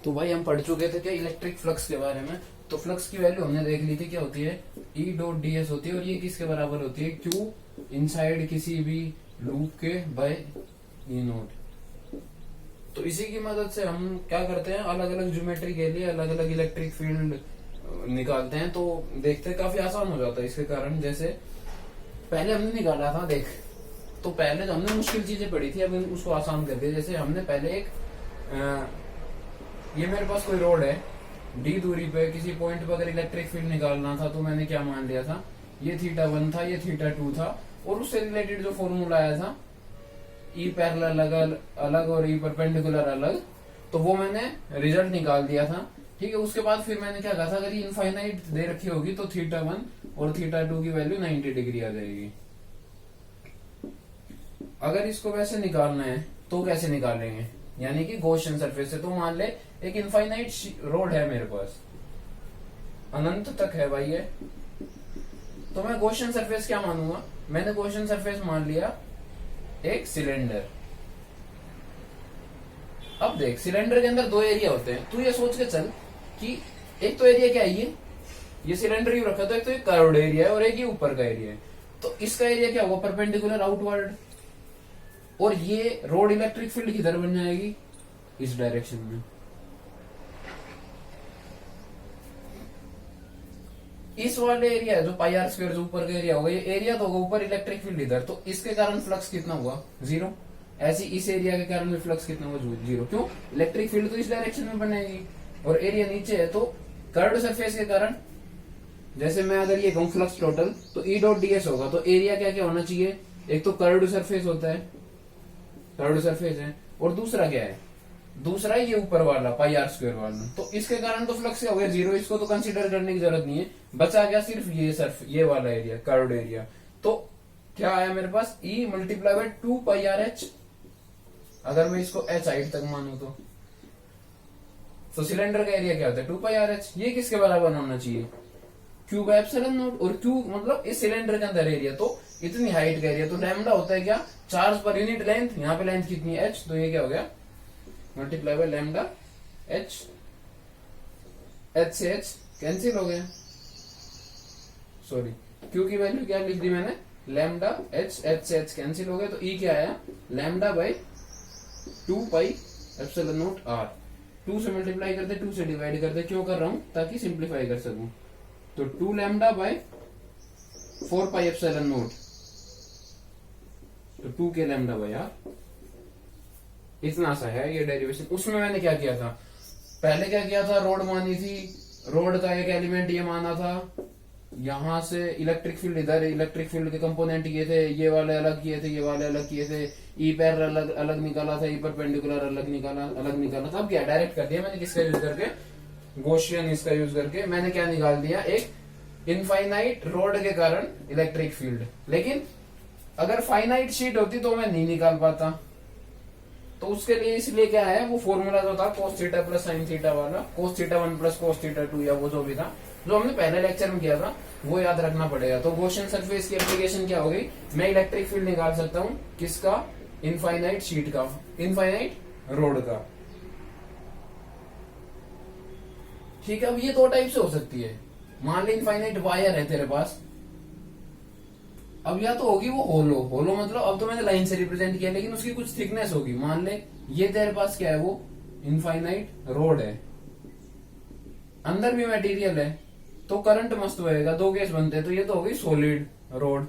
तो भाई हम पढ़ चुके थे क्या इलेक्ट्रिक फ्लक्स के बारे में। तो फ्लक्स की वैल्यू हमने देख ली थी, क्या होती है E डॉट डी एस होती है, और ये किसके बराबर होती है Q इनसाइड किसी भी लूप के बाय E नोट। तो इसी की मदद से हम क्या करते हैं, अलग अलग ज्योमेट्री के लिए अलग अलग इलेक्ट्रिक फील्ड निकालते हैं। तो देखते हैं काफी आसान हो जाता है इसके कारण। जैसे पहले हमने निकाला था, देख तो पहले तो हमने मुश्किल चीजें पढ़ी थी, अब उसको आसान कर दिया। जैसे हमने पहले एक ये मेरे पास कोई रोड है, डी दूरी पे किसी पॉइंट पर अगर इलेक्ट्रिक फील्ड निकालना था तो मैंने क्या मान लिया था, ये θ1 था, ये θ2 था, और उससे रिलेटेड जो फॉर्मूला आया था E पैरेलल अलग और E परपेंडिकुलर अलग, तो वो मैंने रिजल्ट निकाल दिया था। ठीक है, उसके बाद फिर मैंने क्या कहा था, अगर ये इनफाइनाइट दे रखी होगी तो θ1 और θ2 की वैल्यू 90 डिग्री आ जाएगी। अगर इसको वैसे निकालना है तो कैसे निकालेंगे, यानी कि गॉसियन सरफेस से। तो मान ले एक इनफाइनाइट रोड है मेरे पास, अनंत तक है भाई ये, तो मैं गॉसियन सरफेस क्या मानूंगा, मैंने गॉसियन सरफेस मान लिया एक सिलेंडर। अब देख सिलेंडर के अंदर दो एरिया होते हैं, तू ये सोच के चल कि एक तो एरिया क्या है, ये सिलेंडर यू रखा, तो एक तो ये कर्व्ड एरिया है और एक ये ऊपर का एरिया है। तो इसका एरिया क्या होगा, परपेंडिकुलर आउटवर्ड, और ये रोड इलेक्ट्रिक फील्ड किधर बन जाएगी, इस डायरेक्शन में। इस वाले एरिया जो पाई आर स्क्वायर जो ऊपर का एरिया होगा, ये एरिया तो होगा ऊपर, इलेक्ट्रिक फील्ड इधर, तो इसके कारण फ्लक्स कितना हुआ, 0। ऐसे इस एरिया के कारण भी फ्लक्स कितना हुआ, 0। क्यों, इलेक्ट्रिक फील्ड तो इस डायरेक्शन में बनेगी और एरिया नीचे है, तो कर्व्ड सरफेस के कारण, जैसे मैं अगर ये कहूं फ्लक्स टोटल, तो E डॉट डी एस होगा, तो एरिया क्या क्या होना चाहिए, एक तो कर्व्ड सरफेस होता है, कर्व्ड सरफेस है, और दूसरा क्या है, दूसरा ये ऊपर वाला पाई आर स्क्वायर वाला। तो इसके कारण तो फ्लक्स क्या हो गया, 0, इसको तो कंसीडर करने की जरूरत नहीं है, बचा गया सिर्फ ये वाला एरिया, कर्व्ड एरिया। तो क्या आया मेरे पास, E multiply by 2 pi R H, अगर मैं इसको H हाइट तक मानू तो सिलेंडर का एरिया क्या होता है, 2 पाई आर एच। ये किसके बराबर होना चाहिए, Q बाय एप्सिलॉन नॉट, और Q मतलब इस सिलेंडर के अंदर एरिया, तो इतनी हाइट का एरिया, तो लैम्डा होता है क्या, चार्ज पर यूनिट लेंथ, यहाँ पे लेंथ कितनी है H, तो ये क्या हो गया multiply by lambda H, H से H कैंसिल हो गया, सॉरी Q की वैल्यू क्या लिख दी मैंने, लैम्डा H, H से H कैंसिल हो गया, तो E क्या आया, lambda by 2 pi epsilon not R। 2 से मल्टीप्लाई करते, 2 से डिवाइड करते, क्यों कर रहा हूं, ताकि सिंप्लीफाई कर सकूं, तो 2 lambda by 4 pi epsilon not, तो 2 के लैम्डा बाय R, इतना सा है ये डेरिवेशन। उसमें मैंने क्या किया था, पहले क्या किया था, रोड मानी थी, रोड का एक एलिमेंट ये माना था, यहां से इलेक्ट्रिक फील्ड इधर, इलेक्ट्रिक फील्ड के कंपोनेंट किए थे, ये वाले अलग किए थे, ये वाले अलग किए थे, ई पैरेलल अलग अलग निकाला था, ई परपेंडिकुलर अलग निकाला था। अब क्या डायरेक्ट कर दिया मैंने, किसका यूज करके, गॉसियन इसका यूज करके मैंने क्या निकाल दिया, एक इनफाइनाइट रोड के कारण इलेक्ट्रिक फील्ड। लेकिन अगर फाइनाइट शीट होती तो मैं नहीं निकाल पाता, तो उसके लिए इसलिए क्या है, वो फॉर्मूला जो था cos theta plus sine theta वाला, cos θ1 प्लस cos θ2, या वो जो भी था, जो हमने पहले लेक्चर में किया था, वो याद रखना पड़ेगा। तो गॉसियन सरफेस की एप्लीकेशन क्या हो गई, मैं इलेक्ट्रिक फील्ड निकाल सकता हूँ किसका, इनफाइनाइट शीट का, इनफाइनाइट रोड का। ठीक है, अब ये 2 टाइप से हो सकती है। मान ली इनफाइनाइट वायर है तेरे पास, अब या तो होगी वो होलो मतलब अब तो मैंने लाइन से रिप्रेजेंट किया, लेकिन उसकी कुछ थिकनेस होगी। मान ले ये तेरे पास क्या है, वो इनफाइनाइट रोड है, अंदर भी मटेरियल है, तो करंट मस्त बहेगा, 2 केस बनते हैं, तो ये तो होगी सॉलिड रोड।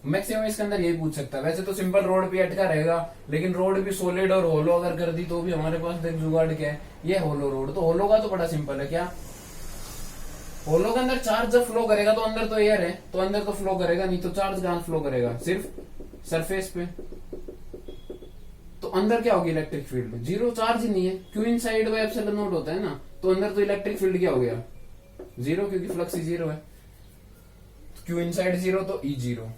मैक्सिमम इसके अंदर यही पूछ सकता है, वैसे तो सिंपल रोड पे अटका रहेगा, लेकिन रोड भी सॉलिड और होलो अगर कर दी तो भी हमारे पास देख जुगाड़ क्या है, ये होलो रोड। तो होलो का तो बड़ा सिंपल है, क्या होलो के अंदर चार्ज जब फ्लो करेगा तो अंदर तो एयर है, तो अंदर तो फ्लो करेगा नहीं, तो चार्ज कहां फ्लो करेगा, सिर्फ सरफेस पे, तो अंदर क्या होगी, इलेक्ट्रिक फील्ड 0, चार्ज ही नहीं है, क्यों इनसाइड बाय एप्सिलॉन नॉट होता है ना, तो अंदर तो इलेक्ट्रिक फील्ड क्या हो गया, 0, क्योंकि फ्लक्स ही 0 है, क्यों इनसाइड 0 तो E 0,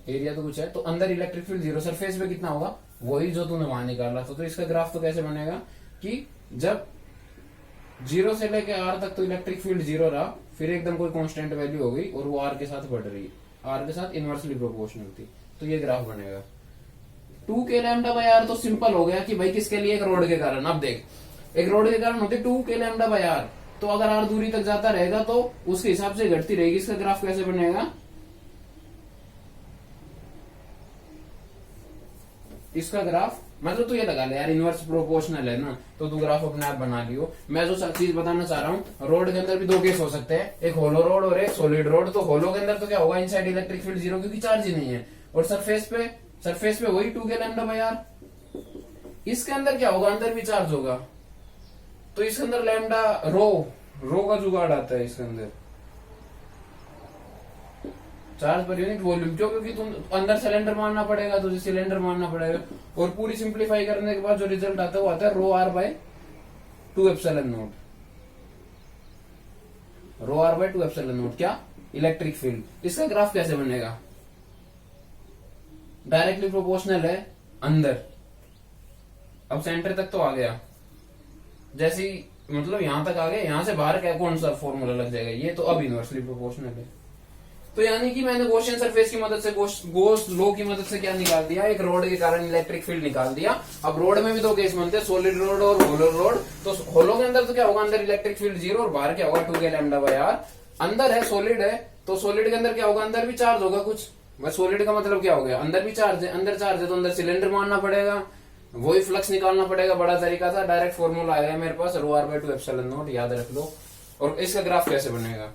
एरिया तो कुछ है, तो अंदर इलेक्ट्रिक फील्ड 0, सरफेस पे कितना होगा, वही जो तूने वहां निकाला था। तो इसका ग्राफ तो कैसे बनेगा कि जब 0 से लेके R तक तो इलेक्ट्रिक फील्ड 0 रहा, फिर एकदम कोई कांस्टेंट वैल्यू हो गई और वो R के साथ बढ़ रही है, R के साथ इनवर्सली प्रोपोर्शनल थी, तो ये ग्राफ बनेगा। टू के लैम्डा बाई आर तो सिंपल हो गया कि भाई किसके लिए, एक रोड के कारण। अब देख, एक रोड के कारण होती टू के लैम्डा बाई आर, तो अगर आर दूरी तक जाता रहेगा तो उसके हिसाब से घटती रहेगी। इसका ग्राफ कैसे बनेगा, इसका ग्राफ मतलब तू ये लगा ले यार, इनवर्स प्रोपोर्शनल है ना, तो तू ग्राफ अपने आप बना लियो। मैं जो चीज बताना चाह रहा हूँ, रोड के अंदर भी दो केस हो सकते हैं, एक होलो रोड और एक सॉलिड रोड। तो होलो के अंदर तो क्या होगा, इनसाइड इलेक्ट्रिक फील्ड जीरो, क्योंकि चार्ज ही नहीं है। और सरफेस पे वही टू के लैम्डा बाई आर। इसके अंदर क्या होगा, अंदर भी चार्ज होगा, तो इसके अंदर लैम्डा रो का जुगाड़ आता है इसके अंदर, चार्ज पर यूनिट वॉल्यूम। क्यों, क्योंकि तुम अंदर सिलेंडर मानना पड़ेगा, तुझे सिलेंडर मानना पड़ेगा। और पूरी सिंप्लीफाई करने के बाद जो रिजल्ट आता है वो आता है rho R by 2 epsilon naught, rho R by 2 epsilon naught. क्या, इलेक्ट्रिक फील्ड। इसका ग्राफ कैसे बनेगा, डायरेक्टली प्रोपोर्शनल है अंदर। अब सेंटर तक तो आ गया, जैसे ही मतलब यहां तक आ गए, यहां से बाहर क्या कौन सा फॉर्मूला लग जाएगा, ये तो अब इनवर्सली प्रोपोर्शनल है। तो यानी कि मैंने गॉसियन सरफेस की मदद से, गॉस लॉ की मदद से क्या निकाल दिया, एक रोड के कारण इलेक्ट्रिक फील्ड निकाल दिया। अब रोड में भी दो केस बनते हैं, सॉलिड रोड और होलो रोड। तो होलो के अंदर तो क्या होगा, अंदर इलेक्ट्रिक फील्ड जीरो और बाहर क्या होगा, 2 के लैम्डा बाई आर। अंदर है सॉलिड है, तो सॉलिड के अंदर क्या होगा, अंदर भी चार्ज होगा कुछ। बस सॉलिड का मतलब क्या हो गया, अंदर भी चार्ज है, अंदर चार्ज है तो अंदर सिलेंडर मानना पड़ेगा, वही फ्लक्स निकालना पड़ेगा। बड़ा तरीका था, डायरेक्ट फॉर्मूला आएगा मेरे पास, रो आर बाय 2 एप्सिलॉन नॉट, याद रख लो। और इसका ग्राफ कैसे बनेगा,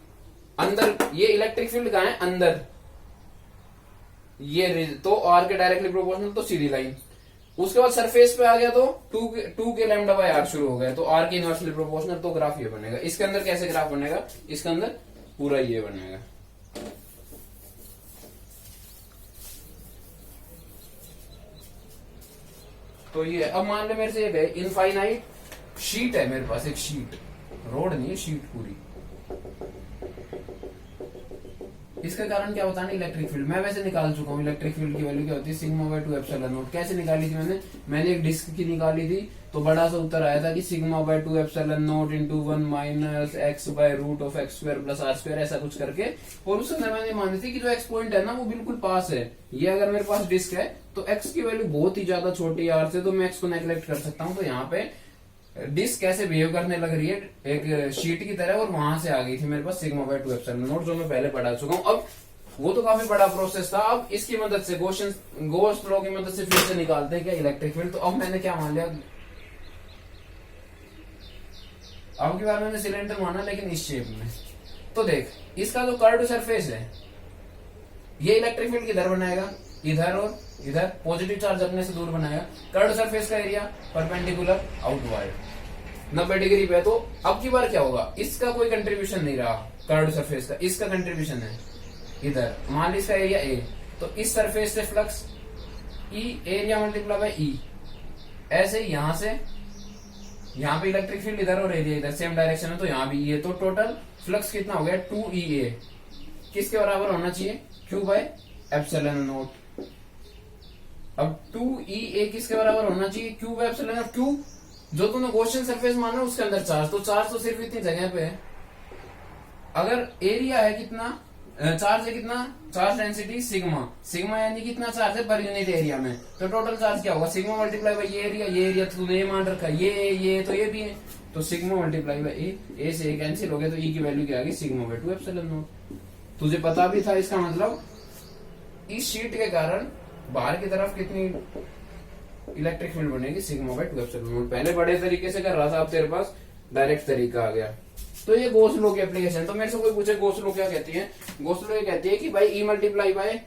अंदर ये इलेक्ट्रिक फील्ड कहाँ है, अंदर ये, तो आर के डायरेक्टली प्रोपोर्शनल, तो सीधी लाइन। उसके बाद सरफेस पे आ गया तो टू के लैम्डा बाय आर शुरू हो गया, तो आर के इनवर्सली प्रोपोर्शनल, तो ग्राफ ये बनेगा। इसके अंदर कैसे ग्राफ बनेगा, इसके अंदर पूरा ये बनेगा। तो ये अब मान ले मेरे से ये इनफाइनाइट शीट है मेरे पास, एक शीट, रोड नहीं है, शीट पूरी। इसके कारण क्या होता है ना, इलेक्ट्रिक फील्ड मैं वैसे निकाल चुका हूँ। इलेक्ट्रिक फील्ड की वैल्यू क्या होती है, सिग्मा बाय 2 एप्सिलॉन नॉट। कैसे निकाली थी मैंने एक डिस्क की निकाली थी, तो बड़ा सा उत्तर आया था कि sigma by 2 epsilon nought into 1 minus x by root of x square plus R square, ऐसा कुछ करके। और उस समय मैंने मानी थी कि जो एक्स पॉइंट है ना वो बिल्कुल पास है। ये अगर मेरे पास डिस्क है तो एक्स की वैल्यू बहुत ही ज्यादा छोटी है आर से, तो मैं एक्स को नेग्लेक्ट कर सकता हूँ। तो यहाँ पे डिस्क कैसे बिहेव करने लग रही है एक शीट की तरह, और वहां से आ गई थी मेरे पास सिग्मा बाय 2 एप्सिलॉन नॉट, जो मैं पहले पढ़ा चुका हूँ। अब वो तो काफी बड़ा प्रोसेस था। अब इसकी मदद से गॉस लॉ की मदद से फिर से निकालते हैं क्या, इलेक्ट्रिक फील्ड। तो अब मैंने क्या मान लिया, अब की बार मैंने सिलेंडर माना, लेकिन इस शेप में। तो देख, इसका जो कर्व्ड सरफेस है, ये इलेक्ट्रिक फील्ड किधर बनाएगा, इधर और इधर, पॉजिटिव चार्ज अपने से दूर बनाएगा। कर्व्ड सरफेस का एरिया परपेंडिकुलर आउटवर्ड 90 डिग्री पे। तो अब की बार क्या होगा, इसका कोई कंट्रीब्यूशन नहीं रहा कर्व्ड सरफेस का, इसका कंट्रीब्यूशन है इधर। मान ली इसका एरिया ए, तो इस सरफेस से flux E, area multiply by E. ऐसे ही यहां से यहाँ पे इलेक्ट्रिक फील्ड इधर और एरिया इधर, सेम डायरेक्शन है, तो यहाँ भी ये। तो टोटल फ्लक्स कितना हो गया, 2EA, किसके बराबर होना चाहिए, Q बाय एप्सिलॉन नॉट। अब 2EA किसके बराबर होना चाहिए, Q by epsilon not. Q जो तूने गॉसियन सरफेस माना उसके अंदर चार्ज, तो चार्ज तो सिर्फ इतनी जगह पे है। अगर एरिया है कितना, चार्ज है कितना, चार्ज डेंसिटी सिग्मा यानी कितना चार्ज है पर यूनिट एरिया में, तो टोटल चार्ज क्या होगा, सिग्मा मल्टीप्लाई बाय ये एरिया तो तूने ये मान रखा है, ये तो ये भी है, तो सिग्मा मल्टीप्लाई बाय ए से कैंसिल हो गया, तो ई की वैल्यू क्या आ गई, सिग्मा बाय 2 एप्सिलॉन नॉट। तुझे पता भी था, इसका मतलब इस शीट के कारण बाहर की तरफ कितनी इलेक्ट्रिक फील्ड बनेगी, सिग्मा बाय 2 एप्सिलॉन नॉट। पहले बड़े तरीके से कर रहा था, अब तेरे पास डायरेक्ट तरीका आ गया। तो ये गॉस लॉ की एप्लीकेशन। तो मेरे से कोई पूछे गॉस लॉ क्या कहती है, गॉस लॉ ये कहती है कि भाई ई मल्टीप्लाई बाय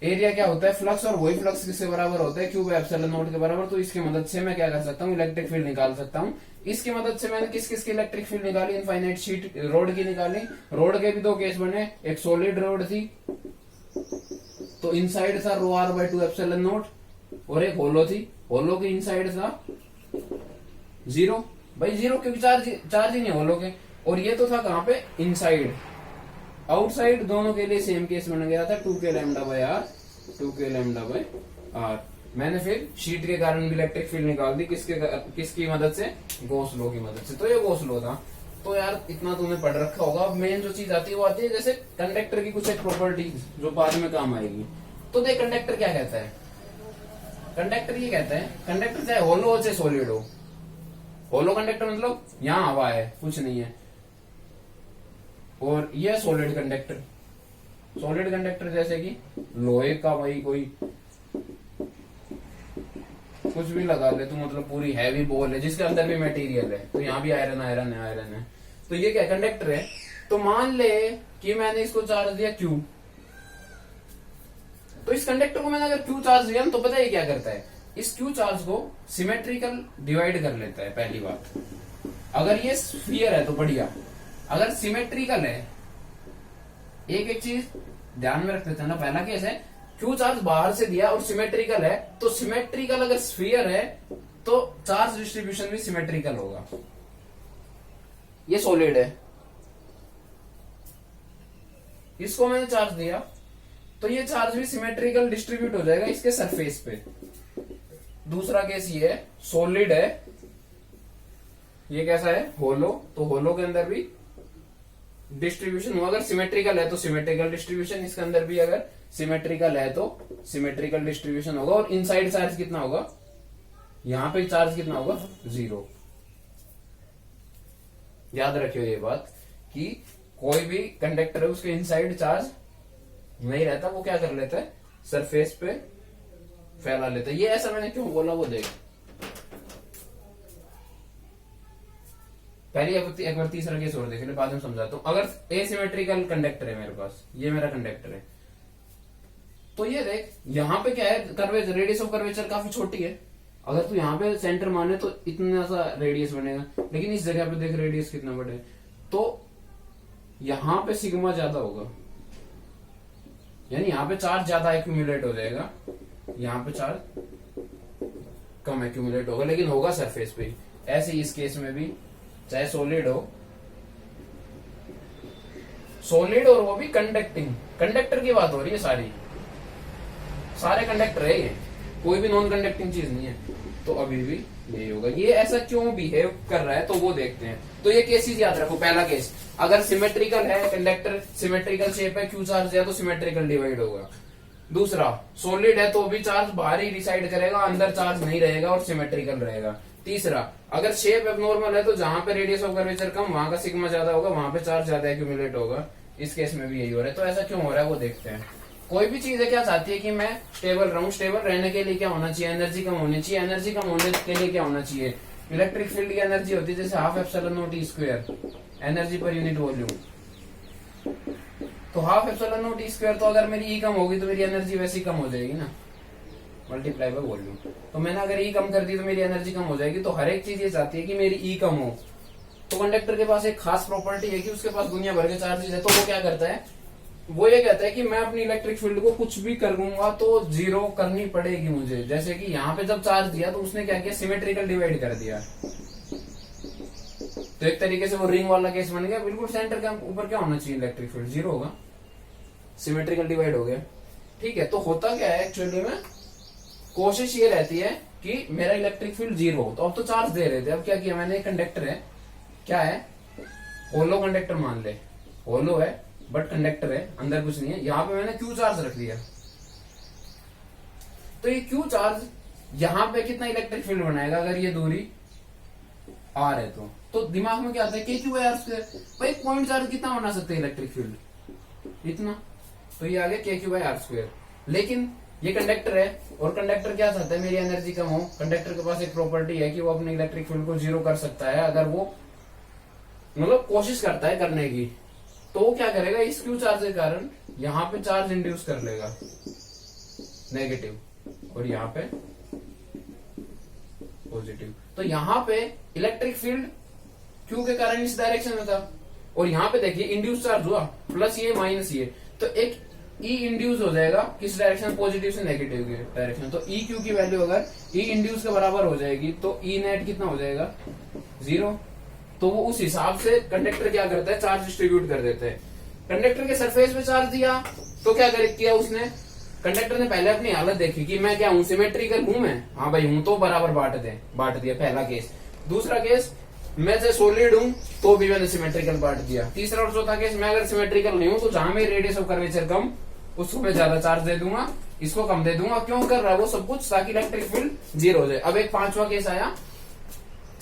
एरिया क्या होता है, फ्लक्स, और वही फ्लक्स किसके बराबर होता है, क्यू बाय एप्सिलॉन नॉट के बराबर। तो इसकी मदद से मैं क्या कर सकता हूँ, इलेक्ट्रिक फील्ड निकाल सकता हूँ। इसकी मदद से मैंने किस किस की इलेक्ट्रिक फील्ड निकाली, इनफाइनाइट शीट रोड की निकाली। रोड के भी दो केस बने, एक सॉलिड रोड थी तो इनसाइड था रो आर बाय 2 एप्सिलॉन नॉट, और एक होलो थी, होलो के इनसाइड था जीरो, भाई जीरो क्योंकि चार्ज ही नहीं होलो के। और ये तो था कहां पे, इनसाइड। आउटसाइड दोनों के लिए सेम केस बन गया था, 2 के लैम्डा बाय आर, 2 के लैम्डा बाय आर। मैंने फिर शीट के कारण भी इलेक्ट्रिक फील्ड निकाल दी, किसकी मदद से, गॉस लॉ की मदद से। तो ये गॉस लॉ था। तो यार इतना तूने पढ़ रखा होगा। अब मेन जो चीज आती है वो आती है जैसे कंडक्टर की कुछ एक प्रॉपर्टी जो बाद में काम आएगी। तो देख कंडक्टर क्या कहता है, कंडक्टर ये कहते हैं, कंडक्टर चाहे होलो हो चाहे सॉलिड हो। होलो कंडक्टर मतलब यहाँ हवा है, कुछ नहीं है, और ये सॉलिड कंडक्टर। सॉलिड कंडक्टर जैसे कि लोहे का वही कोई कुछ भी लगा ले तो मतलब पूरी हैवी बॉल है जिसके अंदर भी मटेरियल है, तो यहाँ भी आयरन आयरन है आयरन है, तो ये क्या कंडक्टर है। तो मान ले कि मैंने इसको चार्ज दिया Q, तो इस कंडक्टर को मैंने अगर Q चार्ज दिया तो पता है क्या करता है, इस Q चार्ज को सिमेट्रिकल डिवाइड कर लेता है। पहली बात, अगर ये स्फीयर है तो बढ़िया, अगर सिमेट्रिकल है, एक चीज ध्यान में रख लेते हैं ना, पहला केस है Q चार्ज बाहर से दिया और सिमेट्रिकल है, तो सिमेट्रिकल अगर स्फीयर है तो चार्ज डिस्ट्रीब्यूशन भी सिमेट्रिकल होगा। ये सॉलिड है, इसको मैंने चार्ज दिया तो ये चार्ज भी सिमेट्रिकल डिस्ट्रीब्यूट हो जाएगा इसके सरफेस पे। दूसरा केस ये है, सॉलिड है, ये कैसा है, होलो, तो होलो के अंदर भी डिस्ट्रीब्यूशन हुआ, अगर सिमेट्रिकल है तो सिमेट्रिकल डिस्ट्रीब्यूशन, इसके अंदर भी अगर सिमेट्रिकल है तो सिमेट्रिकल डिस्ट्रीब्यूशन होगा। और इनसाइड चार्ज कितना होगा, यहां पे चार्ज कितना होगा, 0। याद रखियो ये बात कि कोई भी कंडक्टर है उसके इनसाइड चार्ज नहीं रहता, वो क्या कर लेता है, सरफेस पे फैला लेता है। ये ऐसा मैंने क्यों बोला वो देख, पहले एक बार तीसरा केस और देख ले, बाद में समझाता हूं। अगर एसिमेट्रिकल कंडक्टर है मेरे पास, ये मेरा कंडक्टर है, तो ये देख यहाँ पे क्या है, कर्वेचर, रेडियस ऑफ कर्वेचर काफी छोटी है। अगर तू यहाँ पे सेंटर माने तो इतना सा रेडियस बनेगा, लेकिन इस जगह पे देख रेडियस कितना बड़ा है, तो यहाँ पे सिग्मा ज्यादा होगा, यानी यहाँ पे चार्ज ज्यादा एक्यूमुलेट हो जाएगा, यहाँ पे चार्ज कम एक्यूमुलेट होगा, लेकिन होगा सरफेस पे। ऐसे इस केस में भी चाहे सॉलिड हो, सॉलिड और वो भी कंडक्टिंग, कंडक्टर की बात हो रही है, सारे कंडक्टर है ये, कोई भी नॉन कंडक्टिंग चीज नहीं है, तो अभी भी यही होगा। ये ऐसा क्यों बिहेव कर रहा है तो वो देखते हैं। तो ये केसेस याद रखो। पहला केस, अगर सिमेट्रिकल है कंडक्टर, सिमेट्रिकल शेप है, Q चार्ज है तो सिमेट्रिकल डिवाइड होगा। दूसरा, सॉलिड है तो भी चार्ज बाहर ही डिसाइड करेगा, अंदर चार्ज नहीं रहेगा और सिमेट्रिकल रहेगा। तीसरा, अगर शेप एबनॉर्मल है तो जहां पे रेडियस ऑफ कर्वेचर कम, वहां का सिग्मा ज्यादा होगा, वहां पे चार्ज ज्यादा एक्यूमुलेट होगा। इस केस में भी यही हो रहा है। तो ऐसा क्यों हो रहा है वो देखते हैं। कोई भी चीज है क्या चाहती है कि मैं स्टेबल रहूं, स्टेबल रहने के लिए क्या होना चाहिए, एनर्जी कम होनी चाहिए, एनर्जी कम होने के लिए क्या होना चाहिए, इलेक्ट्रिक फील्ड की एनर्जी होती है जैसे half epsilon naught E square, energy per unit volume. तो half epsilon naught E square, तो अगर मेरी ई कम होगी तो मेरी एनर्जी वैसी कम हो जाएगी ना, मल्टीप्लाई बाय वॉल्यूम। तो मैंने अगर ई कम कर दी तो मेरी एनर्जी कम हो जाएगी। तो हर एक चीज ये चाहती है कि मेरी ई कम हो। तो कंडक्टर के पास एक खास प्रॉपर्टी है कि उसके पास दुनिया भर के चार्जेस है, तो वो क्या करता है, वो ये कहता है कि मैं अपनी इलेक्ट्रिक फील्ड को कुछ भी कर दूंगा तो 0 करनी पड़ेगी मुझे। जैसे कि यहाँ पे जब चार्ज दिया तो उसने क्या किया, सिमेट्रिकल डिवाइड कर दिया। तो एक तरीके से वो रिंग वाला केस बन गया। बिल्कुल सेंटर के ऊपर क्या होना चाहिए, इलेक्ट्रिक फील्ड 0 होगा, सिमेट्रिकल डिवाइड हो गया। ठीक है, तो होता क्या है एक्चुअली में, कोशिश ये रहती है कि मेरा इलेक्ट्रिक फील्ड 0 हो। तो अब तो चार्ज दे रहे थे, अब क्या किया मैंने, कंडक्टर है, क्या है, होलो कंडक्टर मान ले, होलो है बट कंडक्टर है, अंदर कुछ नहीं है। यहां पे मैंने Q चार्ज रख दिया, तो ये Q चार्ज यहां पे कितना इलेक्ट्रिक फील्ड बनाएगा अगर ये दूरी R है तो दिमाग में क्या आता है, KQ/R²। भाई पॉइंट चार्ज कितना बना सकते हैं इलेक्ट्रिक फील्ड, इतना, तो ये आ गया KQ/R²। लेकिन ये कंडक्टर है और कंडक्टर क्या चाहता है, मेरी एनर्जी कम हो। कंडक्टर के पास एक प्रॉपर्टी है कि वो अपने इलेक्ट्रिक फील्ड को 0 कर सकता है अगर वो मतलब कोशिश करता है करने की। तो वो क्या करेगा, इस Q चार्ज के कारण यहाँ पे चार्ज इंड्यूस कर लेगा नेगेटिव, और यहाँ पे पॉजिटिव। तो यहाँ पे इलेक्ट्रिक फील्ड Q के कारण इस डायरेक्शन में था, और यहाँ पे देखिए इंड्यूस चार्ज हुआ, प्लस ये माइनस ये, तो एक E इंड्यूस हो जाएगा किस डायरेक्शन, पॉजिटिव से नेगेटिव के डायरेक्शन। तो EQ की वैल्यू अगर E इंड्यूस के बराबर हो जाएगी तो E नेट कितना हो जाएगा, 0। तो वो उस हिसाब से कंडक्टर क्या करता है, चार्ज डिस्ट्रीब्यूट कर देता है। कंडक्टर के सरफेस पे चार्ज दिया तो क्या किया उसने, कंडक्टर ने पहले अपनी हालत देखी कि मैं क्या हूं, सिमेट्रिकल हूं मैं, हाँ भाई हूं, तो बराबर बांट दिया, पहला केस। दूसरा केस, मैं चाहे सॉलिड हूं तो भी मैंने सिमेट्रिकल बांट दिया। तीसरा और चौथा केस, मैं अगर सिमेट्रिकल नहीं हूं तो जहां मेरी रेडियस ऑफ कर्वेचर कम, उसको मैं ज्यादा चार्ज दे दूंगा, इसको कम दे दूंगा। क्यों कर रहा है वो सब कुछ? ताकि इलेक्ट्रिक फील्ड जीरो हो जाए। अब एक पांचवा केस आया,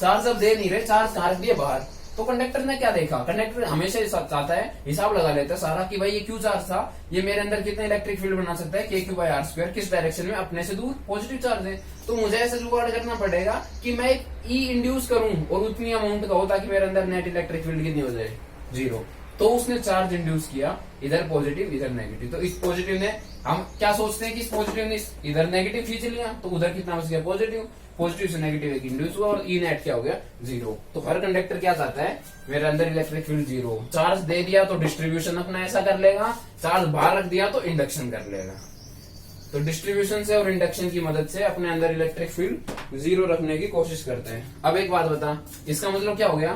चार्ज अब दे नहीं रहे, चार्ज कहाँ रख दिए? बाहर। तो कंडक्टर ने क्या देखा? कंडक्टर हमेशा चाहता है, हिसाब लगा लेता है सारा कि भाई ये क्यू चार्ज था, ये मेरे अंदर कितना इलेक्ट्रिक फील्ड बना सकता है, के क्यू बाई आर स्क्वायर, किस डायरेक्शन में? अपने से दूर, पॉजिटिव चार्ज है। तो मुझे ऐसे जुगाड़ करना पड़ेगा कि मैं एक ई इंड्यूस करूं और उतनी अमाउंट का हो ताकि मेरे अंदर नेट इलेक्ट्रिक फील्ड कितनी हो जाए? जीरो। तो उसने चार्ज इंड्यूस किया, इधर पॉजिटिव इधर नेगेटिव। तो इस पॉजिटिव ने, हम क्या सोचते हैं कि इस पॉजिटिव ने इधर नेगेटिव खींच लिया, तो उधर कितना बच गया? पॉजिटिव। पॉजिटिव से नेगेटिव एक इंड्यूस हुआ और ई नेट क्या हो गया? जीरो। तो हर कंडक्टर क्या चाहता है? मेरे अंदर इलेक्ट्रिक फील्ड जीरो। चार्ज दे दिया तो डिस्ट्रीब्यूशन अपना ऐसा कर लेगा, चार्ज बाहर रख दिया तो इंडक्शन कर लेगा। तो डिस्ट्रीब्यूशन से और इंडक्शन की मदद से अपने अंदर इलेक्ट्रिक फील्ड जीरो रखने की कोशिश करते हैं। अब एक बात बता, इसका मतलब क्या हो गया?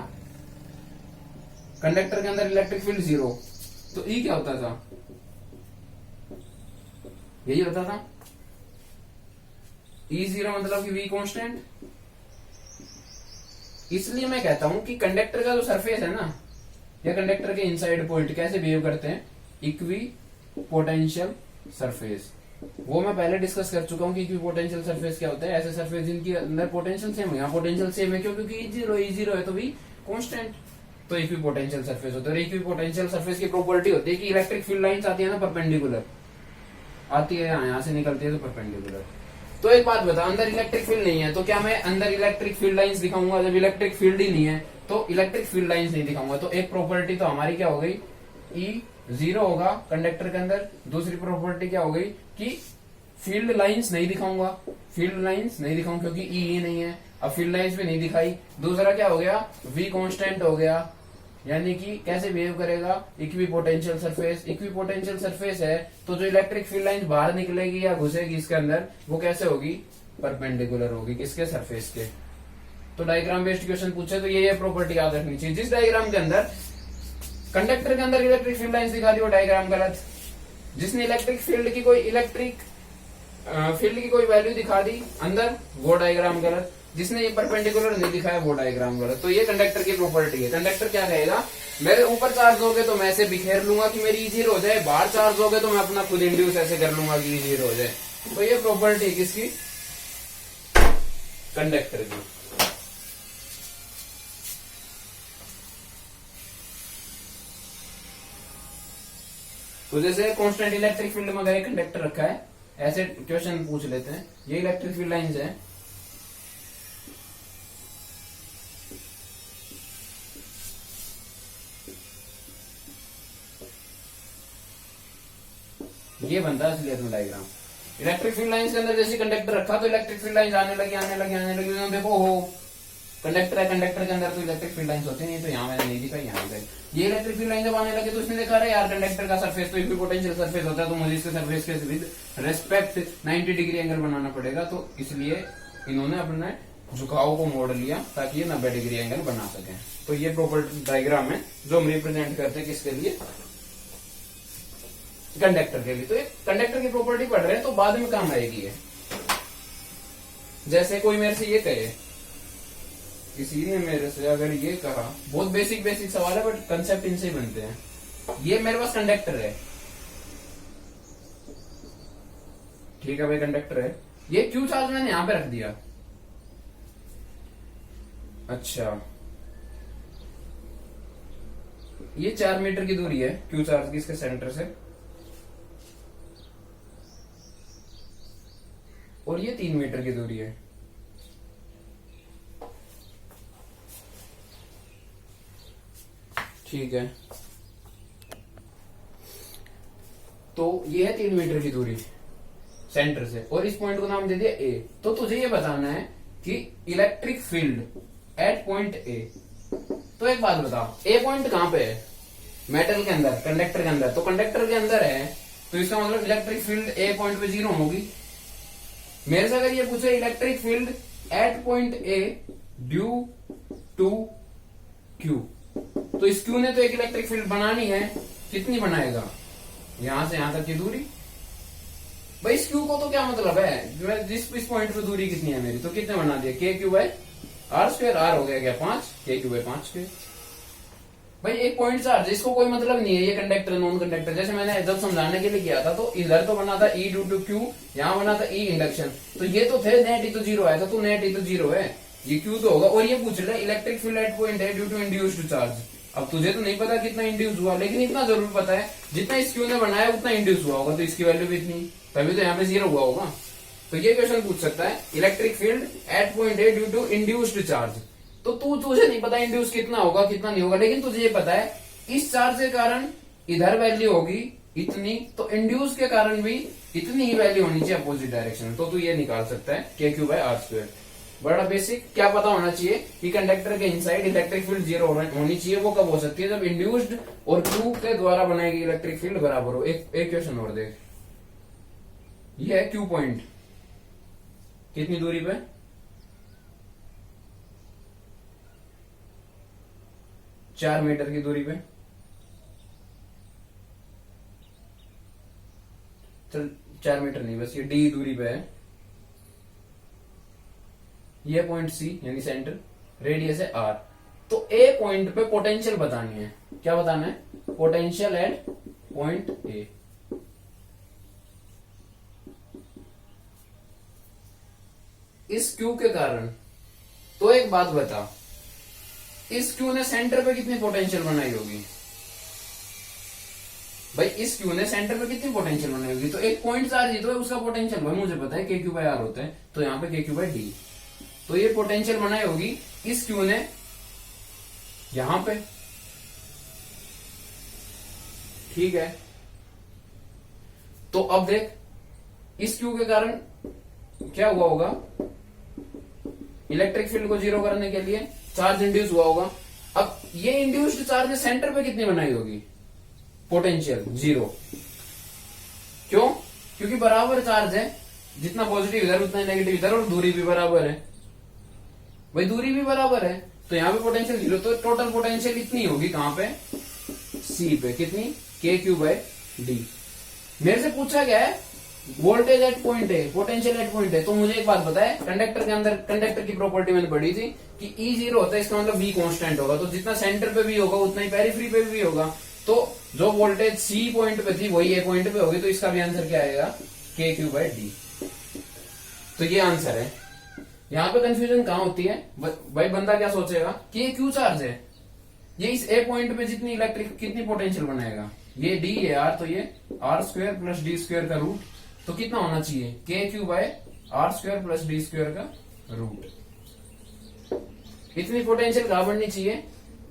कंडक्टर के अंदर इलेक्ट्रिक फील्ड जीरो, तो ई क्या होता था? यही होता था। ई जीरो मतलब कि वी कांस्टेंट। इसलिए मैं कहता हूं कि कंडक्टर का जो सरफेस है ना, या कंडक्टर के इनसाइड पॉइंट कैसे बिहेव करते हैं? Equi potential surface. वो मैं पहले डिस्कस कर चुका हूं कि इक्वी पोटेंशियल सरफेस क्या होता है। ऐसे सरफेस जिनके अंदर पोटेंशियल सेम है, यहाँ पोटेंशियल सेम है क्यों? क्योंकि ई जीरो है तो वी कांस्टेंट, तो इक्वी पोटेंशियल सरफेस होता है। इक्वी पोटेंशियल सरफेस की प्रॉपर्टी होती है कि इलेक्ट्रिक फील्ड लाइंस आती है ना परपेंडिकुलर, आती है यहाँ से निकलती है तो परपेंडिकुलर। तो एक बात बता, अंदर इलेक्ट्रिक फील्ड नहीं है तो क्या मैं अंदर इलेक्ट्रिक फील्ड लाइंस दिखाऊंगा? जब इलेक्ट्रिक फील्ड ही नहीं है तो इलेक्ट्रिक फील्ड लाइंस नहीं दिखाऊंगा। तो एक प्रॉपर्टी तो हमारी क्या हो गई? ई जीरो होगा कंडक्टर के अंदर। दूसरी प्रॉपर्टी क्या हो गई? कि फील्ड लाइंस नहीं दिखाऊंगा, फील्ड लाइंस नहीं दिखाऊंगा क्योंकि ई नहीं है। अब फील्ड लाइंस भी नहीं दिखाई। दूसरा क्या हो गया? वी कांस्टेंट हो गया, यानी कि कैसे बिहेव करेगा? Equi potential surface. Equi potential surface है तो जो इलेक्ट्रिक फील्ड लाइन बाहर निकलेगी या घुसेगी इसके अंदर, वो कैसे होगी? परपेंडिकुलर होगी। किसके? सरफेस के। तो डायग्राम बेस्ड क्वेश्चन पूछे तो ये प्रॉपर्टी याद रखनी चाहिए। जिस डायग्राम के अंदर कंडक्टर के अंदर इलेक्ट्रिक फील्ड लाइंस दिखा दी वो डायग्राम गलत। जिसने इलेक्ट्रिक फील्ड की कोई वैल्यू दिखा दी अंदर, वो डायग्राम गलत। जिसने ये परपेंडिकुलर नहीं दिखाया वो डायग्राम गलत। तो ये कंडक्टर की प्रॉपर्टी है। कंडक्टर क्या कहेगा? मेरे ऊपर चार्ज होगे तो मैं ऐसे बिखेर लूंगा कि मेरी ई जीरो हो जाए, बाहर चार्ज होगे तो मैं अपना खुद इंड्यूस ऐसे कर लूंगा कि ई जीरो हो जाए। तो ये प्रॉपर्टी है किसकी? कंडक्टर की। तो जैसे कांस्टेंट इलेक्ट्रिक फील्ड में गए कंडक्टर रखा है, ऐसे क्वेश्चन पूछ लेते हैं। ये इलेक्ट्रिक फील्ड लाइंस है, ये बनता है इसलिए डायग्राम। इलेक्ट्रिक फील्ड लाइंस के अंदर जैसे कंडक्टर रखा तो इलेक्ट्रिक फील्ड लाइंस आने लगी। तो देखो हो कंडक्टर है, कंडक्टर के अंदर तो इलेक्ट्रिक फील्ड लाइंस होती नहीं, तो यहाँ मैंने नहीं दिखाई, यहाँ दिखाई। ये इलेक्ट्रिक फील्ड लाइन जब आने लगे तो उसने देखा रहे यार कंडक्टर का सरफेस तो इक्वी पोटेंशियल सरफेस होता है, तो मुझे इसके सरफेस के विद रेस्पेक्ट 90 डिग्री एंगल बनाना पड़ेगा। तो इसलिए इन्होंने अपने झुकाव को मोड़ लिया ताकि ये 90 डिग्री एंगल बना सके। तो ये प्रॉपर्टी डायग्राम है जो हम रिप्रेजेंट करते हैं किसके लिए? कंडक्टर के लिए। तो ये कंडक्टर की प्रॉपर्टी पढ़ रहे हैं तो बाद में काम आएगी है। जैसे कोई मेरे से ये कहे, किसी ने मेरे से अगर ये कहा, बहुत बेसिक सवाल है बट कंसेप्ट इनसे ही बनते हैं। ये मेरे पास कंडक्टर है, ठीक है भाई कंडक्टर है, ये क्यू चार्ज मैंने यहां पे रख दिया। अच्छा, ये 4 मीटर की दूरी है क्यू चार्ज की इसके सेंटर से, और ये 3 मीटर की दूरी है। ठीक है, तो ये है 3 मीटर की दूरी सेंटर से, और इस पॉइंट को नाम दे दिया ए। तो तुझे ये बताना है कि इलेक्ट्रिक फील्ड एट पॉइंट ए। तो एक बात बताओ, ए पॉइंट कहां पे है? मेटल के अंदर, कंडक्टर के अंदर। तो कंडक्टर के अंदर है तो इसका मतलब इलेक्ट्रिक फील्ड ए पॉइंट पे 0 होगी। मेरे से अगर ये पूछे electric field at point A due to Q, तो इस क्यू ने तो एक इलेक्ट्रिक फील्ड बनानी है, कितनी बनाएगा? यहां से यहां तक की दूरी। भाई इस क्यू को तो क्या मतलब है, जिस इस पॉइंट पे दूरी कितनी है मेरी, तो कितने बना दिया? K Q by R square. R हो गया क्या? 5, के क्यू बाय 5 स्क्वायर। भाई एक पॉइंट चार्ज है, इसको कोई मतलब नहीं है ये कंडक्टर नॉन कंडक्टर। जैसे मैंने जब समझाने के लिए किया था तो इधर तो बना था ई ड्यू टू क्यू, यहाँ बना था ई इंडक्शन, तो ये तो थे नेट ई तो जीरो आया था, तो नेट ई तो जीरो है, ये क्यू तो होगा। और ये पूछ रहे इलेक्ट्रिक फील्ड एट पॉइंट है ड्यू टू इंड्यूस्ड चार्ज। अब तुझे तो नहीं पता कितना इंड्यूस हुआ, लेकिन इतना जरूर पता है जितना इस क्यू ने बनाया उतना इंड्यूस हुआ होगा, तो इसकी वैल्यू भी इतनी, तभी तो यहाँ पे जीरो हुआ होगा। तो ये क्वेश्चन पूछ सकता है electric field at point A due to induced charge. तो तुझे नहीं पता इंड्यूस कितना होगा कितना नहीं होगा, लेकिन तुझे ये पता है इस चार्ज के कारण इधर वैल्यू होगी इतनी, तो इंड्यूस के कारण भी इतनी ही वैल्यू होनी चाहिए अपोजिट डायरेक्शन में। तो तू ये निकाल सकता है के क्यू बाय आर स्क्वायर। बड़ा बेसिक क्या पता होना चाहिए कि कंडक्टर के इनसाइड इलेक्ट्रिक फील्ड जीरो होनी चाहिए। वो कब हो सकती है, जब इंड्यूस्ड और क्यू के द्वारा बनाई गई इलेक्ट्रिक फील्ड बराबर हो। एक क्वेश्चन और देख, ये है क्यू पॉइंट, कितनी दूरी पे, 4 मीटर की दूरी पे, चल 4 मीटर नहीं बस ये डी दूरी पे है। ये पॉइंट सी यानी सेंटर, रेडियस है आर। तो ए पॉइंट पे पोटेंशियल बतानी है। क्या बताना है, पोटेंशियल एट पॉइंट ए। इस क्यू के कारण, तो एक बात बता, इस क्यू ने सेंटर पे कितनी पोटेंशियल बनाई होगी भाई, इस क्यू ने सेंटर पे कितनी पोटेंशियल बनाई होगी। तो एक पॉइंट चार्ज ही तो है, उसका पोटेंशियल भाई मुझे पता है के क्यू बाय आर होता है, तो यहाँ पे के क्यू बाय डी। तो ये पोटेंशियल बनाई होगी इस क्यू ने यहां पे, ठीक है। तो अब देख इस क्यू के कारण क्या हुआ होगा, इलेक्ट्रिक फील्ड को जीरो करने के लिए चार्ज इंड्यूस हुआ होगा। अब ये इंड्यूस्ड चार्ज ने सेंटर पे कितनी बनाई होगी, पोटेंशियल जीरो। क्यों, क्योंकि बराबर चार्ज है, जितना पॉजिटिव इधर उतना नेगेटिव इधर, और दूरी भी बराबर है भाई, दूरी भी बराबर है, तो यहाँ पे पोटेंशियल जीरो। तो टोटल पोटेंशियल इतनी होगी कहां पे, सी पे, कितनी, के क्यू बाय डी। मेरे से पूछा गया है वोल्टेज एट पॉइंट है, पोटेंशियल एट पॉइंट है। तो मुझे एक बात पता है, कंडक्टर के अंदर कंडक्टर की प्रॉपर्टी मैंने पढ़ी थी कि ई जीरो होता है, इसका मतलब वी कांस्टेंट होगा। तो जितना सेंटर पे भी होगा उतना ही पेरिफेरी पे भी होगा। तो जो वोल्टेज सी पॉइंट पे थी वही ए पॉइंट पे होगी, तो इसका भी आंसर क्या आएगा, के क्यू बाय डी। तो ये आंसर है। यहाँ पे कंफ्यूजन कहाँ होती है भाई, बंदा क्या सोचेगा कि ये क्यू चार्ज है, ये इस ए पॉइंट पे जितनी इलेक्ट्रिक कितनी पोटेंशियल बनाएगा, ये डी है आर, तो ये R square plus D square का रूट, तो कितना होना चाहिए, K Q by R square plus D square का रूट। इतनी पोटेंशियल कहाँ बढ़नी चाहिए,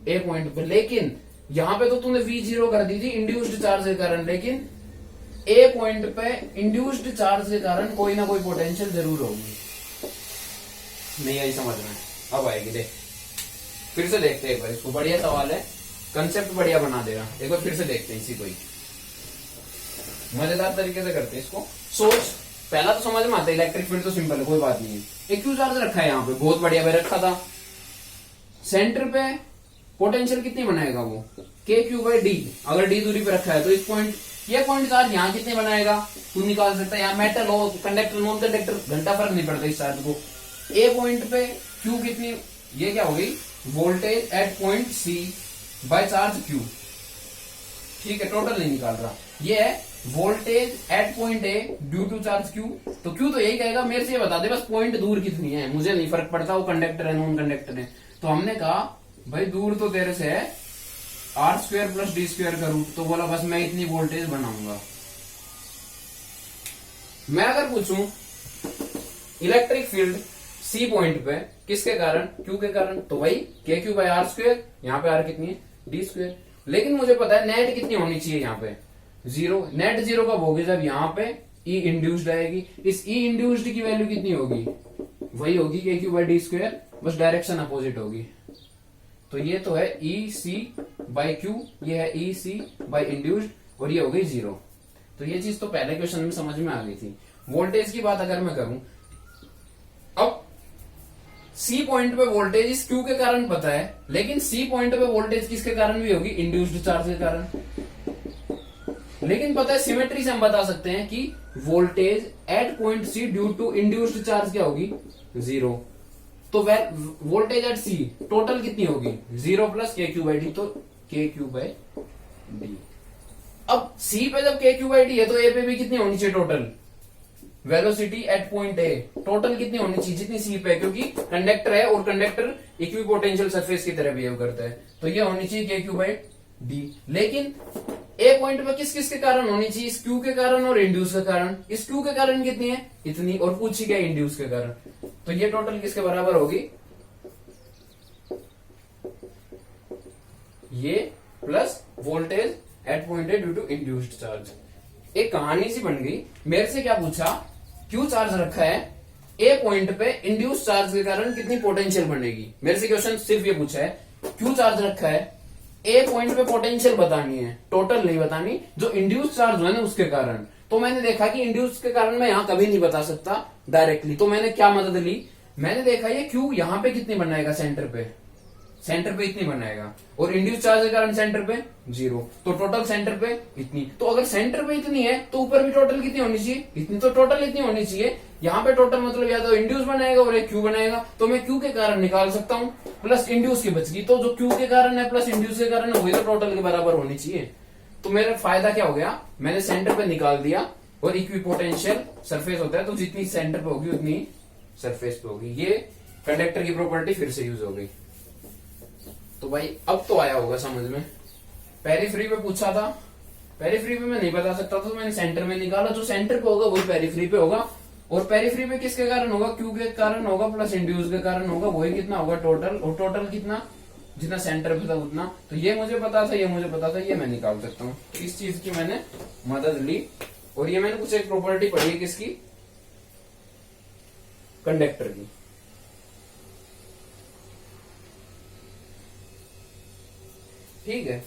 ए पॉइंट पे। लेकिन यहां पे तो तूने वी जीरो कर दी थी इंड्यूस्ड चार्ज के कारण, लेकिन ए पॉइंट पे इंड्यूस्ड चार्ज के कारण कोई ना कोई पोटेंशियल जरूर होगी। नहीं आई समझ में, अब आएगी, देख फिर से देखते हैं एक बार इसको। बढ़िया सवाल है, कंसेप्ट बढ़िया बना देगा। एक बार फिर से देखते हैं इसी को ही, मजेदार तरीके से करते हैं इसको। सोच, पहला तो समझ में आता है, इलेक्ट्रिक फील्ड तो सिंपल है, कोई बात नहीं है। एक क्यू चार्ज रखा है यहाँ पे, बहुत बढ़िया भाई रखा था। सेंटर पे पोटेंशियल कितनी बनाएगा वो, के क्यू बाय डी। अगर डी दूरी पे रखा है तो इस पॉइंट, ये पॉइंट चार्ज यहाँ कितने बनाएगा तू निकाल सकता है। यहाँ मेटल हो, कंडक्टर नॉन कंडक्टर, घंटा फर्क नहीं पड़ता इस चार्ज को। ए पॉइंट पे क्यू कितनी, ये क्या हो गई, voltage at point C by charge Q, ठीक है, टोटल नहीं निकाल रहा। ये है voltage at point A due to charge Q. तो क्यू तो यही कहेगा, मेरे से ये बता दे बस पॉइंट दूर कितनी है, मुझे नहीं फर्क पड़ता वो कंडक्टर है नॉन कंडक्टर है। तो हमने कहा भाई दूर तो तेरे से है R square plus D square का रूट, तो बोला बस मैं इतनी वोल्टेज बनाऊंगा। मैं अगर पूछूं इलेक्ट्रिक फील्ड सी पॉइंट पे किसके कारण, क्यू के कारण, तो वही के क्यू बाय आर स्क्वायर, यहाँ पे आर कितनी है, डी स्क्वायर। लेकिन मुझे पता है नेट कितनी होनी चाहिए, यहाँ पे जीरो। नेट जीरो कब होगी, जब यहाँ पे ई इंड्यूस्ड आएगी। इस ई इंड्यूस्ड की वैल्यू कितनी होगी, वही होगी के क्यू बाय डी स्क्वायर, बस डायरेक्शन अपोजिट होगी। तो ये तो है ई सी बाई क्यू, ये है ई सी बाई इंड्यूस्ड, और ये हो गई जीरो। तो ये चीज तो पहले क्वेश्चन में समझ में आ गई थी। वोल्टेज की बात अगर मैं करूं, अब सी पॉइंट पे वोल्टेज इस क्यू के कारण पता है, लेकिन सी पॉइंट पे वोल्टेज किसके कारण भी होगी, इंड्यूस्ड चार्ज के कारण। लेकिन पता है सिमेट्री से हम बता सकते हैं कि voltage at point C due to induced charge क्या होगी, जीरो। तो वोल्टेज एट सी टोटल कितनी होगी, जीरो प्लस के क्यू बाई डी। तो के क्यू बाई डी। अब सी पे जब के क्यू बाई डी है तो ए पे भी कितनी होनी चाहिए total velocity at point A, total कितनी होनी चाहिए जितनी सी पे, क्योंकि कंडक्टर है और कंडक्टर इक्विपोटेंशियल सरफेस की तरह बिहेव करता है, तो ये होनी चाहिए के क्यू बाई डी। लेकिन ए पॉइंट पे किस किस के कारण होनी चाहिए, इस क्यू के कारण और इंड्यूस के कारण। इस क्यू के कारण कितनी है, इतनी, और पूछी क्या इंड्यूस के कारण, तो ये टोटल किसके बराबर होगी, ये plus voltage at point A due to induced charge. एक कहानी सी बन गई। मेरे से क्या पूछा, क्यू चार्ज रखा है, ए पॉइंट पे इंड्यूस चार्ज के कारण कितनी पोटेंशियल बनेगी। मेरे से क्वेश्चन सिर्फ ये पूछा है, क्यू चार्ज रखा है, ए पॉइंट पे पोटेंशियल बतानी है, टोटल नहीं बतानी, जो इंड्यूस चार्ज हुआ ना उसके कारण। तो मैंने देखा कि इंड्यूस के कारण मैं यहां कभी नहीं बता सकता डायरेक्टली, तो मैंने क्या मदद ली, मैंने देखा ये क्यू यहां पे कितनी बनाएगा, सेंटर पे, सेंटर पे इतनी बनाएगा, और इंड्यूस चार्ज के कारण सेंटर पे 0, तो टोटल सेंटर पे इतनी। तो अगर सेंटर पे इतनी है तो ऊपर भी टोटल कितनी होनी चाहिए, इतनी, तो टोटल इतनी होनी चाहिए। यहाँ पे टोटल मतलब या तो इंड्यूस बनाएगा और एक क्यू बनाएगा, तो मैं क्यू के कारण निकाल सकता हूँ, प्लस इंड्यूस की बच गई, तो जो क्यू के कारण है प्लस इंड्यूस के कारण है वही तो टोटल के बराबर होनी चाहिए। तो मेरा फायदा क्या हो गया, मैंने सेंटर पे निकाल दिया, और इक्विपोटेंशियल सरफेस होता है तो जितनी सेंटर पे होगी उतनी सरफेस पे होगी। ये कंडक्टर की प्रॉपर्टी फिर से यूज हो गई। तो भाई अब तो आया होगा समझ में। पेरिफ्री पे पूछा था, पेरिफ्री पे मैं नहीं बता सकता था, तो मैंने सेंटर में निकाला, जो सेंटर पे होगा वही पेरिफ्री पे होगा, और पेरिफ्री पे किसके कारण होगा, क्यू के कारण होगा प्लस इंड्यूस के कारण होगा, वही कितना होगा टोटल, और टोटल कितना, जितना सेंटर पे था उतना। तो ये मुझे पता था, ये मुझे पता था, ये मैं निकाल सकता हूँ। इस चीज की मैंने मदद ली, और ये मैंने कुछ एक प्रॉपर्टी पढ़ी है किसकी, कंडक्टर की। ठीक है,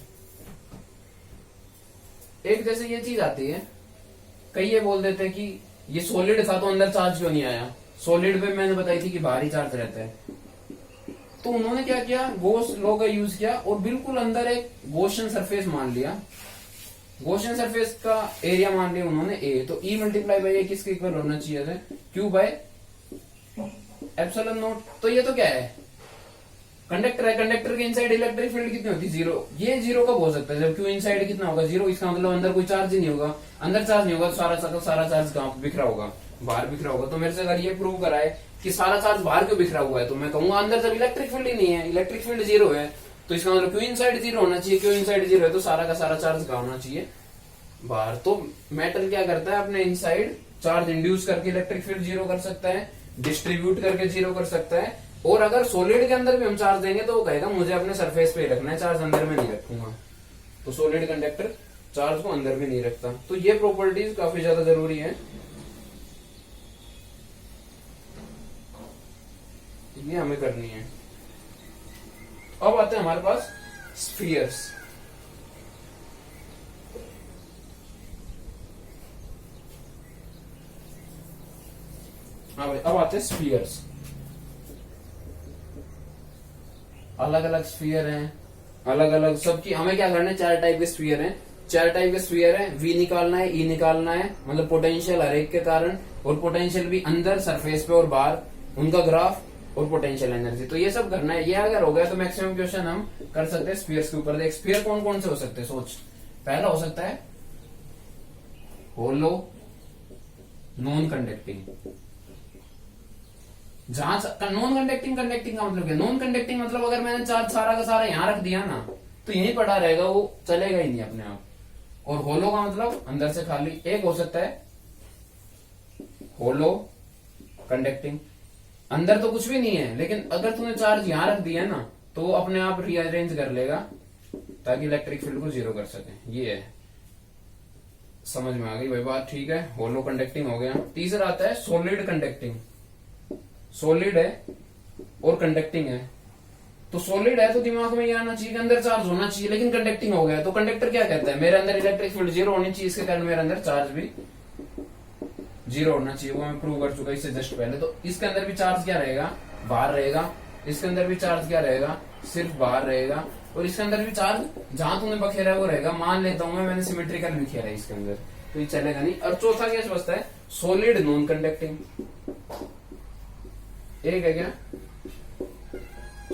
एक जैसे ये चीज आती है, कई ये बोल देते हैं कि ये सॉलिड था तो अंदर चार्ज क्यों नहीं आया। सॉलिड पे मैंने बताई थी कि बाहरी चार्ज रहता है, तो उन्होंने क्या किया, गॉस लॉ का यूज किया और बिल्कुल अंदर एक गॉसियन सरफेस मान लिया। गॉसियन सरफेस का एरिया मान लिया उन्होंने ए, तो ई मल्टीप्लाई बाई ए किसके इक्वल होना चाहिए था, क्यू बाय एप्सिलॉन नॉट। तो ये तो क्या है, कंडक्टर है, कंडक्टर के इनसाइड इलेक्ट्रिक फील्ड कितनी होती है, 0। ये 0 कब हो सकता है, जब क्यू इनसाइड कितना होगा, 0। इसका मतलब अंदर कोई चार्ज ही नहीं होगा, अंदर चार्ज नहीं होगा तो सारा चार्ज कहाँ बिखरा होगा, बाहर बिखरा होगा। तो मेरे से अगर ये प्रूव कराए कि सारा चार्ज बाहर क्यों बिखरा हुआ है, तो मैं कहूंगा अंदर जब इलेक्ट्रिक फील्ड ही नहीं है, इलेक्ट्रिक फील्ड 0 है, तो इसका मतलब क्यू इनसाइड 0 होना चाहिए। क्यू इनसाइड 0 है तो सारा का सारा चार्ज कहाँ होना चाहिए, बाहर। तो मेटल क्या करता है, अपने इनसाइड चार्ज इंड्यूस करके इलेक्ट्रिक फील्ड 0 कर सकता है, डिस्ट्रीब्यूट करके 0 कर सकता है, और अगर सॉलिड के अंदर भी हम चार्ज देंगे तो वो कहेगा मुझे अपने सरफेस पे ही रखना है, चार्ज अंदर में नहीं रखूंगा। तो सॉलिड कंडक्टर चार्ज को अंदर भी नहीं रखता। तो ये प्रॉपर्टीज काफी ज्यादा जरूरी है, ये हमें करनी है। अब आते हैं हमारे पास स्फीयर्स। हाँ भाई, अब आते हैं स्फीयर्स। अलग अलग स्फीयर हैं, अलग अलग सबकी हमें क्या करना है, 4 टाइप के स्फीयर हैं, 4 टाइप के स्फीयर हैं। वी निकालना है, ई निकालना है, मतलब पोटेंशियल हर एक के कारण, और पोटेंशियल भी अंदर सरफेस पे और बाहर, उनका ग्राफ, और पोटेंशियल एनर्जी। तो ये सब करना है। ये अगर हो गया तो मैक्सिमम क्वेश्चन हम कर सकते हैं स्फीयर्स के ऊपर। देख स्फीयर कौन कौन से हो सकते हैं, सोच। पहला हो सकता है होलो नॉन कंडक्टिंग। जहां नॉन कंडक्टिंग, कंडक्टिंग का मतलब क्या, नॉन कंडक्टिंग मतलब अगर मैंने चार्ज सारा का सारा यहां रख दिया ना तो यहीं पड़ा रहेगा, वो चलेगा ही नहीं अपने आप। और होलो का मतलब अंदर से खाली। एक हो सकता है होलो कंडक्टिंग, अंदर तो कुछ भी नहीं है, लेकिन अगर तूने चार्ज यहां रख दिया ना तो वो अपने आप रीअरेंज कर लेगा ताकि इलेक्ट्रिक फील्ड को 0 कर सके। ये है, समझ में आ गई भाई बात, ठीक है। होलो कंडक्टिंग हो गया। तीसरा आता है सॉलिड कंडक्टिंग। सॉलिड है और कंडक्टिंग है। तो सॉलिड है तो दिमाग में ये आना चाहिए कि अंदर चार्ज होना चाहिए, लेकिन कंडक्टिंग हो गया तो कंडक्टर क्या कहता है, मेरे अंदर इलेक्ट्रिक फील्ड 0 होनी चाहिए, इसके कारण मेरे अंदर चार्ज भी 0 होना चाहिए। वो मैं प्रूव कर चुका इससे जस्ट पहले। तो इसके अंदर भी चार्ज क्या रहेगा, बाहर रहेगा। इसके अंदर भी चार्ज क्या रहेगा, सिर्फ बाहर रहेगा। और इसके अंदर भी चार्ज जहां तूने बखेरा है वो रहेगा। मान लेता हूं मैंने सिमेट्रिकल भी खेला है इसके अंदर, तो ये चलेगा नहीं। और चौथा क्या बचता है, सॉलिड नॉन कंडक्टिंग। एक है क्या,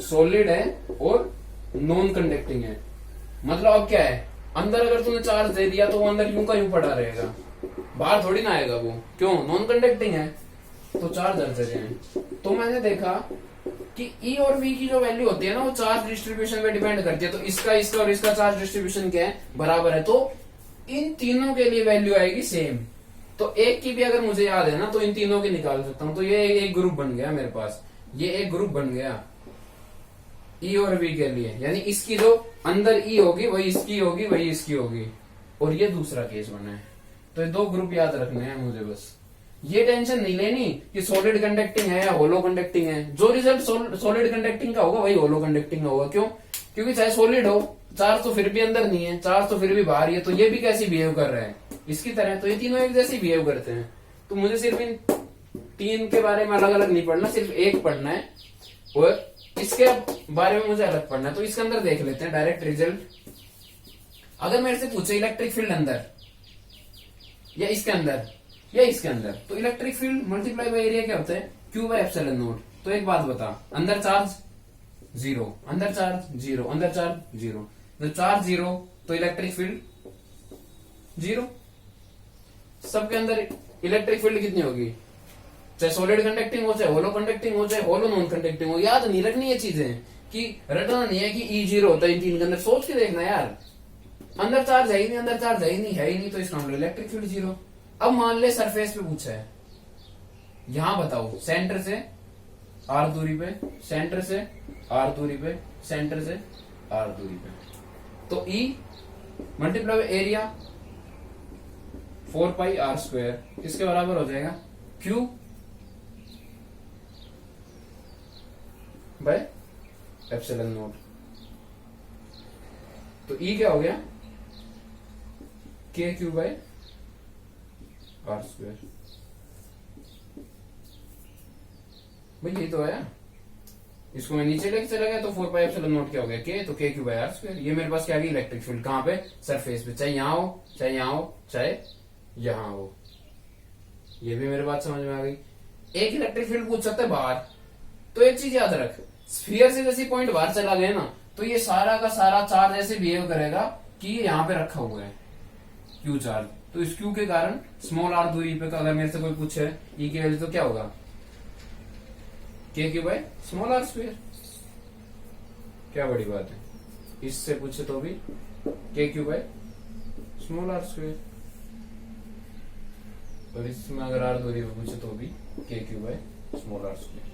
सॉलिड है और नॉन कंडक्टिंग है। मतलब अब क्या है, अंदर अगर तूने चार्ज दे दिया तो वो अंदर यूं का यूं पड़ा रहेगा, बाहर थोड़ी ना आएगा वो, क्यों, नॉन कंडक्टिंग है, तो चार्ज हर जगह है। तो मैंने देखा कि ई और वी की जो वैल्यू होती है ना वो चार्ज डिस्ट्रीब्यूशन पे डिपेंड करती है। तो इसका इसका और इसका चार्ज डिस्ट्रीब्यूशन क्या है, बराबर है, तो इन तीनों के लिए वैल्यू आएगी सेम। तो एक की भी अगर मुझे याद है ना तो इन तीनों की निकाल सकता हूं। तो ये एक ग्रुप बन गया मेरे पास, ये एक ग्रुप बन गया ई और वी के लिए, यानी इसकी जो अंदर ई होगी वही इसकी होगी, वही इसकी होगी, और ये दूसरा केस बना है। तो ये दो ग्रुप याद रखने हैं मुझे, बस ये टेंशन नहीं लेनी कि सॉलिड कंडक्टिंग है या होलो कंडक्टिंग है। जो रिजल्ट सॉलिड कंडक्टिंग का होगा वही होलो कंडक्टिंग का होगा। क्यों, क्योंकि चाहे सॉलिड हो, चार्ज तो फिर भी अंदर नहीं है, चार्ज तो फिर भी बाहर ही है। तो ये भी कैसी बिहेव कर रहे हैं इसकी तरह, तो ये तीनों एक जैसी बिहेव करते हैं। तो मुझे सिर्फ इन तीन के बारे में अलग अलग नहीं पढ़ना, सिर्फ एक पढ़ना है और इसके बारे में मुझे अलग पढ़ना है। तो इसके अंदर देख लेते हैं डायरेक्ट रिजल्ट। अगर मेरे से पूछे इलेक्ट्रिक फील्ड अंदर या इसके अंदर या इसके अंदर, तो electric field multiply by area क्या होता है, क्यू बाय एप्सिलॉन नॉट। तो एक बात बता, अंदर चार्ज जीरो, अंदर चार्ज जीरो, अंदर चार्ज जीरो, जब चार्ज जीरो तो इलेक्ट्रिक फील्ड जीरो। सबके अंदर इलेक्ट्रिक फील्ड कितनी होगी, चाहे सॉलिड कंडक्टिंग हो, चाहे होलो कंडक्टिंग हो, चाहे होलो नॉन कंडक्टिंग हो। याद नहीं रखनी ये चीजें कि रटना नहीं है कि ई जीरो होता है इन तीन के अंदर, सोच के देखना यार। अंदर चार्ज है ही नहीं, अंदर चार्ज है ही नहीं, है ही नहीं, तो इसका मतलब इलेक्ट्रिक फील्ड जीरो। अब मान ले सरफेस पे पूछा है, यहां बताओ सेंटर से आर दूरी पे, सेंटर से आर दूरी पे, सेंटर से आर दूरी पे, तो E multiply area 4 pi R square किसके बराबर हो जाएगा, क्यू बाय एप्सिलॉन नॉट। तो ई क्या हो गया, के क्यू बाय आर स्क्वायर। भाई यही तो आया, इसको मैं नीचे लेके चला गया तो 4 पाई एप्सिलॉन नॉट क्या हो गया, के, तो के क्यू बाय आर स्क्वायर। ये मेरे पास क्या आ गई इलेक्ट्रिक फील्ड, कहां पे, सरफेस पे, चाहे यहां हो, चाहे यहां हो, चाहे यहां हो। ये भी मेरे बात समझ में आ गई। एक इलेक्ट्रिक फील्ड पूछ सकते हैं बाहर, तो एक चीज याद रख, स्फीयर से जैसे पॉइंट बाहर चला गया ना, तो ये सारा का सारा चार्ज ऐसे बिहेव करेगा कि ये यहां पे रखा हुआ है क्यू चार्ज। तो इस क्यू के कारण स्मॉल आर दूरी पे अगर मेरे से कोई पूछे ई की वैल्यू, तो क्या होगा, K Q by small R square. क्या बड़ी बात है, इससे पूछे तो भी K Q by small R square, और इसमें अगर आर दूरी पे पूछे तो भी K Q by small R square.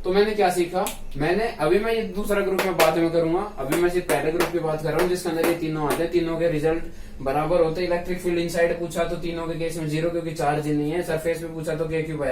तो मैंने क्या सीखा, मैंने अभी मैं ये दूसरा ग्रुप में बाद में करूंगा, अभी मैं सिर्फ पहले ग्रुप की बात कर रहा हूँ जिसके अंदर ये तीनों आते हैं। तीनों के रिजल्ट बराबर होते हैं। इलेक्ट्रिक फील्ड इनसाइड पूछा तो तीनों के केस में जीरो, क्योंकि चार्ज ही नहीं है। सरफेस पे पूछा तो के क्यू बाय